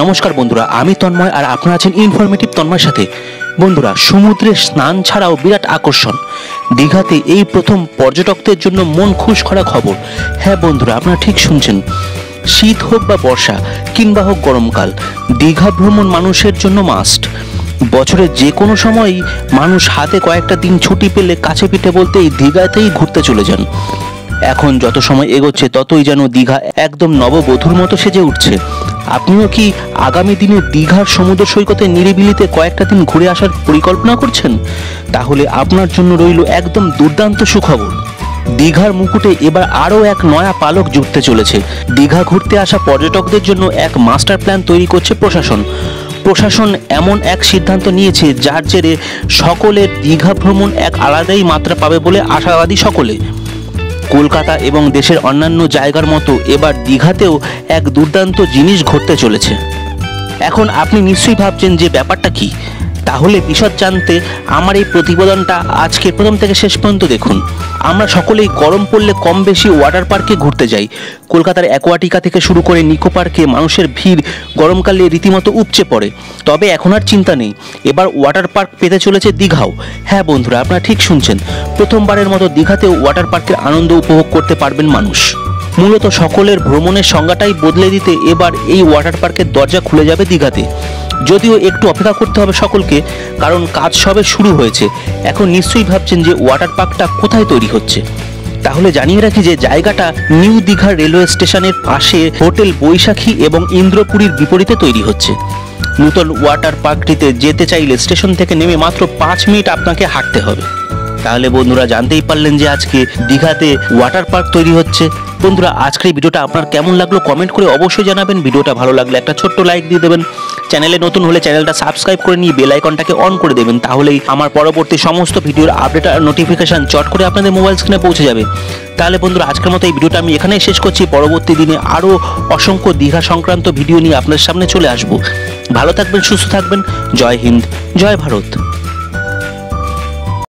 নমস্কার বন্ধুরা, আমি তন্ময় আর আপনারা আছেন ইনফরমেটিভ তন্ময়ের সাথে। বন্ধুরা, সমুদ্রে স্নান ছাড়াও বিরাট আকর্ষণ দীঘাতে এই প্রথম পর্যটকদের জন্য মন খুশ করা খবর। হ্যাঁ বন্ধুরা, আপনারা ঠিক শুনছেন। শীত হোক বা বর্ষা কিংবা হোক গরমকাল, দীঘা ভ্রমণ মানুষের জন্য মাস্ট। বছরের যে কোনো সময়ই মানুষ হাতে কয়েকটা দিন ছুটি পেলে কাছে পিঠে বলতে এই দীঘাতেই ঘুরতে চলে যান। এখন যত সময় এগোচ্ছে ততই যেন দীঘা একদম নববধূর মতো সেজে উঠছে। আপনিও কি আগামী দিনে দীঘার সমুদ্র সৈকতে নিরিবিলিতে কয়েকটা দিন ঘুরে আসার পরিকল্পনা করছেন? তাহলে আপনার জন্য রইল একদম দুর্দান্ত সুখবর। দীঘার মুকুটে এবার আরও এক নয়া পালক জুটতে চলেছে। দীঘা ঘুরতে আসা পর্যটকদের জন্য এক মাস্টার প্ল্যান তৈরি করছে প্রশাসন এমন এক সিদ্ধান্ত নিয়েছে যার জেরে সকলের দীঘা ভ্রমণ এক আলাদাই মাত্রা পাবে বলে আশাবাদী সকলে। কলকাতা এবং দেশের অন্যান্য জায়গার মতো এবার দীঘাতেও এক দুর্দান্ত জিনিস ঘটতে চলেছে। এখন আপনি নিশ্চয়ই ভাবছেন যে ব্যাপারটা কি। তাহলে বিশদ জানতে আমার এই প্রতিবেদনটা আজকে প্রথম থেকে শেষ পর্যন্ত দেখুন। আমরা সকলেই গরম পড়লে কম বেশি ওয়াটার পার্কে ঘুরতে যাই। কলকাতার অ্যাকোয়াটিকা থেকে শুরু করে নিকো পার্কে মানুষের ভিড় গরমকালে রীতিমতো উপচে পড়ে। তবে এখন আর চিন্তা নেই, এবার ওয়াটার পার্ক পেতে চলেছে দীঘাও। হ্যাঁ বন্ধুরা, আপনারা ঠিক শুনছেন, প্রথমবারের মতো দীঘাতেও ওয়াটার পার্কের আনন্দ উপভোগ করতে পারবেন মানুষ। মূলত সকলের ভ্রমণের সংজ্ঞাটাই বদলে দিতে এবার এই ওয়াটার পার্কের দরজা খুলে যাবে দীঘাতে। যদিও একটু অপেক্ষা করতে হবে সকলকে, কারণ কাজ সবে শুরু হয়েছে। এখন নিশ্চয়ই ভাবছেন যে ওয়াটার পার্কটা কোথায় তৈরি হচ্ছে। তাহলে জানিয়ে রাখি যে জায়গাটা নিউ দীঘা রেলওয়ে স্টেশনের পাশে হোটেল বৈশাখী এবং ইন্দ্রপুরীর বিপরীতে তৈরি হচ্ছে। নূতন ওয়াটার পার্কটিতে যেতে চাইলে স্টেশন থেকে নেমে মাত্র 5 মিনিট আপনাকে হাঁটতে হবে। তাহলে বন্ধুরা, জানতেই পারলেন যে আজকে দীঘাতে ওয়াটার পার্ক তৈরি হচ্ছে। বন্ধুরা, আজকের এই ভিডিওটা আপনার কেমন লাগলো কমেন্ট করে অবশ্যই জানাবেন। ভিডিওটা ভালো লাগলে একটা ছোট্ট লাইক দিয়ে দেবেন। চ্যানেলে নতুন হলে চ্যানেলটা সাবস্ক্রাইব করে নিয়ে বেল আইকনটাকে অন করে দেবেন। তাহলেই আমার পরবর্তী সমস্ত ভিডিওর আপডেট আর নোটিফিকেশন চট করে আপনাদের মোবাইল স্ক্রিনে পৌঁছে যাবে। তাহলে বন্ধুরা, আজকের মতো এই ভিডিওটা আমি এখানেই শেষ করছি। পরবর্তী দিনে আরও অসংখ্য দীঘা সংক্রান্ত ভিডিও নিয়ে আপনাদের সামনে চলে আসব। ভালো থাকবেন, সুস্থ থাকবেন। জয় হিন্দ, জয় ভারত।